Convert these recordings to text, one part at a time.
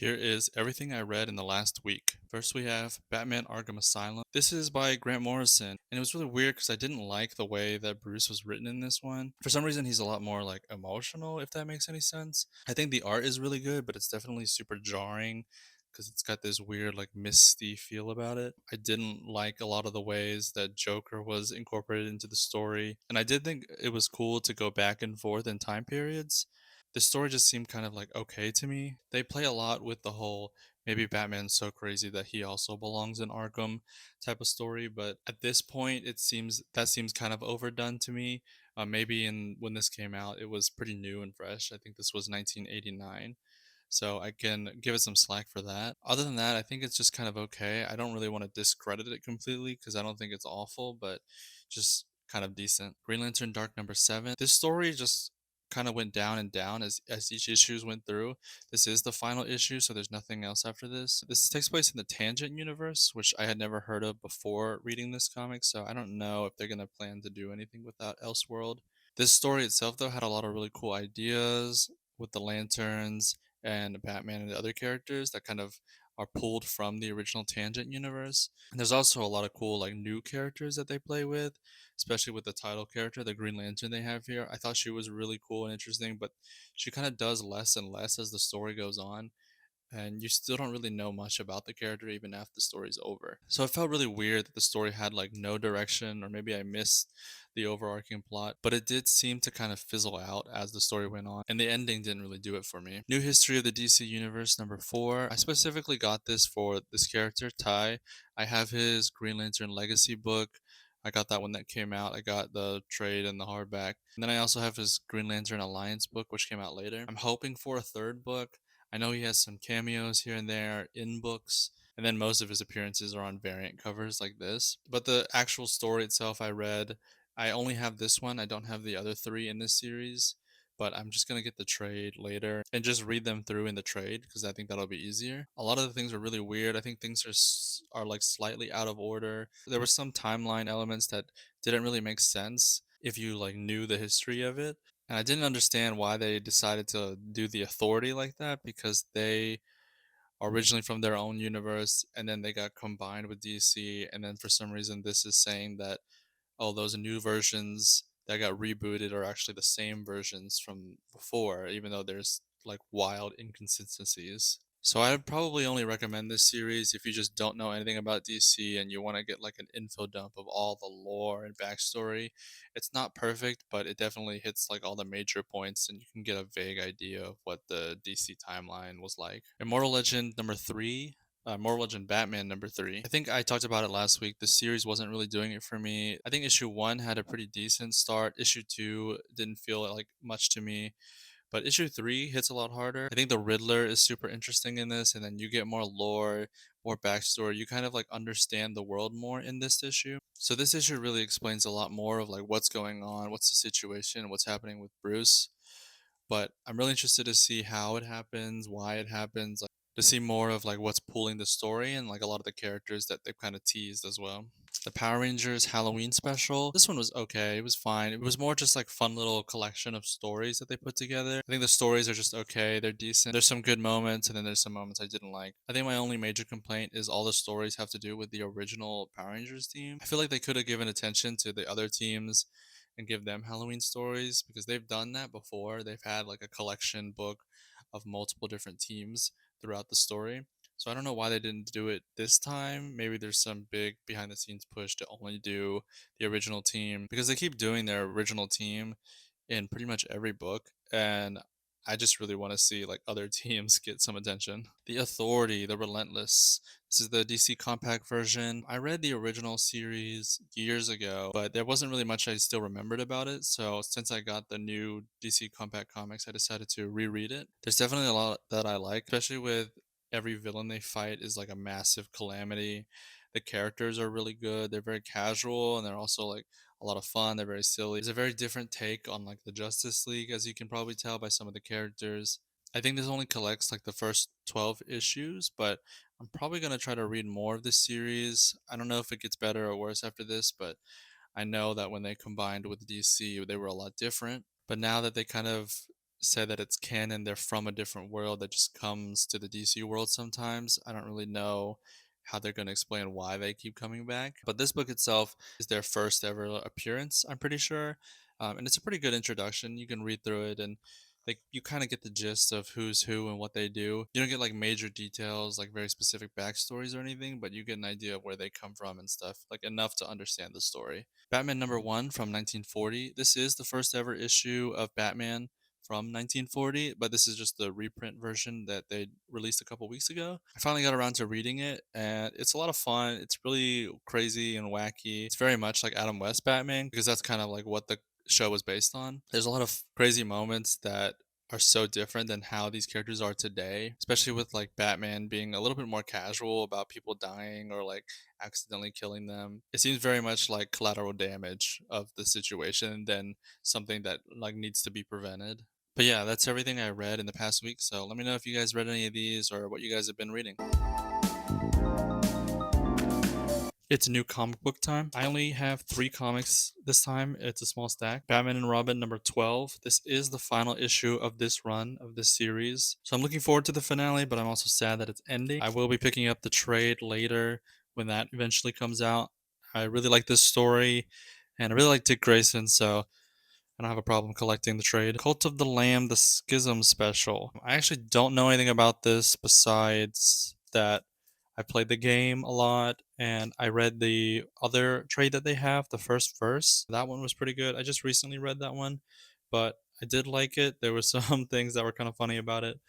Here is everything I read in the last week. First, we have Batman Arkham Asylum. This is by Grant Morrison, and it was really weird because I didn't like the way that Bruce was written in this one. For some reason, he's a lot more like emotional, if that makes any sense. I think the art is really good, but it's definitely super jarring because it's got this weird, like, misty feel about it. I didn't like a lot of the ways that Joker was incorporated into the story, and I did think it was cool to go back and forth in time periods. The story just seemed kind of like okay to me. They play a lot with the whole maybe Batman's so crazy that he also belongs in Arkham type of story, but at this point it seems kind of overdone to me. Maybe in when this came out, it was pretty new and fresh. I think this was 1989. So I can give it some slack for that. Other than that, I think it's just kind of okay. I don't really want to discredit it completely because I don't think it's awful, but just kind of decent. Green Lantern Dark number 7. This story just kind of went down and down as each issues went through. This is the final issue, so there's nothing else after this. This takes place in the Tangent universe, which I had never heard of before reading this comic, so I don't know if they're going to plan to do anything with that Elseworld. This story itself though had a lot of really cool ideas with the lanterns and Batman and the other characters that kind of are pulled from the original Tangent universe. And there's also a lot of cool like new characters that they play with, especially with the title character, the Green Lantern they have here. I thought she was really cool and interesting, but she kind of does less and less as the story goes on, and you still don't really know much about the character even after the story's over. So it felt really weird that the story had like no direction, or maybe I missed the overarching plot, but it did seem to kind of fizzle out as the story went on, and the ending didn't really do it for me. New History of the DC Universe number 4. I specifically got this for this character, Ty. I have his Green Lantern Legacy book. I got that when that came out. I got the trade and the hardback. And then I also have his Green Lantern Alliance book, which came out later. I'm hoping for a third book. I know he has some cameos here and there in books, and then most of his appearances are on variant covers like this. But the actual story itself, I read. I only have this one. I don't have the other three in this series, but I'm just gonna get the trade later and just read them through in the trade because I think that'll be easier. A lot of the things are really weird. I think things are like slightly out of order. There were some timeline elements that didn't really make sense if you like knew the history of it, and I didn't understand why they decided to do the Authority like that because they are originally from their own universe and then they got combined with DC. And then for some reason, this is saying that, oh, those new versions that got rebooted are actually the same versions from before, even though there's like wild inconsistencies. So I'd probably only recommend this series if you just don't know anything about DC and you want to get like an info dump of all the lore and backstory. It's not perfect, but it definitely hits like all the major points and you can get a vague idea of what the DC timeline was like. Immortal Legend number 3. Mortal Legend Batman number 3. I think I talked about it last week. The series wasn't really doing it for me. I think issue 1 had a pretty decent start. Issue 2 didn't feel like much to me. But issue 3 hits a lot harder. I think the Riddler is super interesting in this, and then you get more lore, more backstory. You kind of like understand the world more in this issue. So this issue really explains a lot more of like what's going on, what's the situation, what's happening with Bruce. But I'm really interested to see how it happens, why it happens, like to see more of like what's pulling the story and like a lot of the characters that they've kind of teased as well. The Power Rangers Halloween special. This one was okay. It was fine. It was more just like fun little collection of stories that they put together. I think the stories are just okay. They're decent. There's some good moments and then there's some moments I didn't like. I think my only major complaint is all the stories have to do with the original Power Rangers team. I feel like they could have given attention to the other teams and give them Halloween stories because they've done that before. They've had like a collection book of multiple different teams throughout the story. So I don't know why they didn't do it this time. Maybe there's some big behind the scenes push to only do the original team because they keep doing their original team in pretty much every book, and I just really want to see like other teams get some attention. The Authority, the Relentless. This is the DC Compact version. I read the original series years ago, but there wasn't really much I still remembered about it. So since I got the new DC Compact comics, I decided to reread it. There's definitely a lot that I like, especially with every villain they fight is like a massive calamity. The characters are really good. They're very casual and they're also like a lot of fun. They're very silly. It's a very different take on like the Justice League, as you can probably tell by some of the characters. I think this only collects like the first 12 issues, but I'm probably going to try to read more of this series. I don't know if it gets better or worse after this, but I know that when they combined with DC, they were a lot different. But now that they kind of say that it's canon. They're from a different world that just comes to the DC world sometimes. I don't really know how they're going to explain why they keep coming back. But this book itself is their first ever appearance, I'm pretty sure. And it's a pretty good introduction. You can read through it and like you kind of get the gist of who's who and what they do. You don't get like major details, like very specific backstories or anything, but you get an idea of where they come from and stuff, like enough to understand the story. Batman number one from 1940. This is the first ever issue of Batman from 1940, but this is just the reprint version that they released a couple weeks ago. I finally got around to reading it, and it's a lot of fun. It's really crazy and wacky. It's very much like Adam West Batman because that's kind of like what the show was based on. There's a lot of crazy moments that are so different than how these characters are today, especially with like Batman being a little bit more casual about people dying or like accidentally killing them. It seems very much like collateral damage of the situation than something that like needs to be prevented. But yeah, that's everything I read in the past week. So let me know if you guys read any of these or what you guys have been reading. It's new comic book time. I only have 3 comics this time. It's a small stack. Batman and Robin number 12. This is the final issue of this run of this series. So I'm looking forward to the finale, but I'm also sad that it's ending. I will be picking up the trade later when that eventually comes out. I really like this story and I really like Dick Grayson, so I don't have a problem collecting the trade. Cult of the Lamb, the Schism special. I actually don't know anything about this besides that I played the game a lot and I read the other trade that they have, the first verse. That one was pretty good. I just recently read that one, but I did like it. There were some things that were kind of funny about it,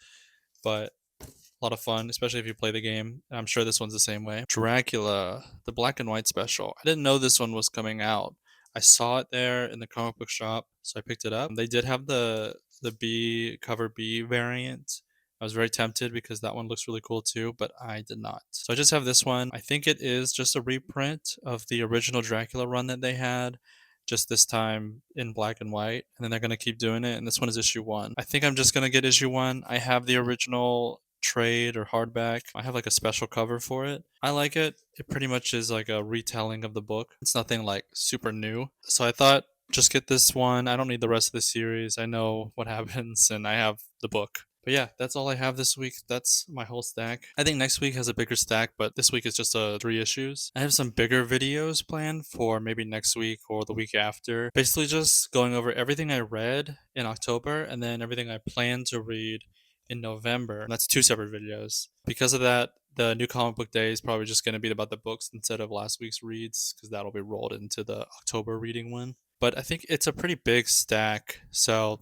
but a lot of fun, especially if you play the game. I'm sure this one's the same way. Dracula, the black and white special. I didn't know this one was coming out. I saw it there in the comic book shop, so I picked it up. They did have the B cover B variant. I was very tempted because that one looks really cool too, but I did not. So I just have this one. I think it is just a reprint of the original Dracula run that they had, just this time in black and white, and then they're gonna keep doing it. And this one is issue one. I think I'm just gonna get issue one. I have the original trade or hardback. I have like a special cover for it. I like it. It pretty much is like a retelling of the book. It's nothing like super new. So I thought just get this one. I don't need the rest of the series. I know what happens and I have the book. But yeah, that's all I have this week. That's my whole stack. I think next week has a bigger stack, but this week is just 3 issues. I have some bigger videos planned for maybe next week or the week after. Basically, just going over everything I read in October and then everything I plan to read in November. And that's 2 separate videos. Because of that, the new comic book day is probably just going to be about the books instead of last week's reads because that'll be rolled into the October reading one. But I think it's a pretty big stack, so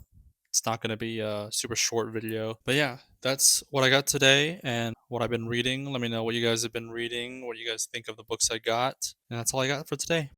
it's not going to be a super short video. But yeah, that's what I got today and what I've been reading. Let me know what you guys have been reading, what you guys think of the books I got. And that's all I got for today.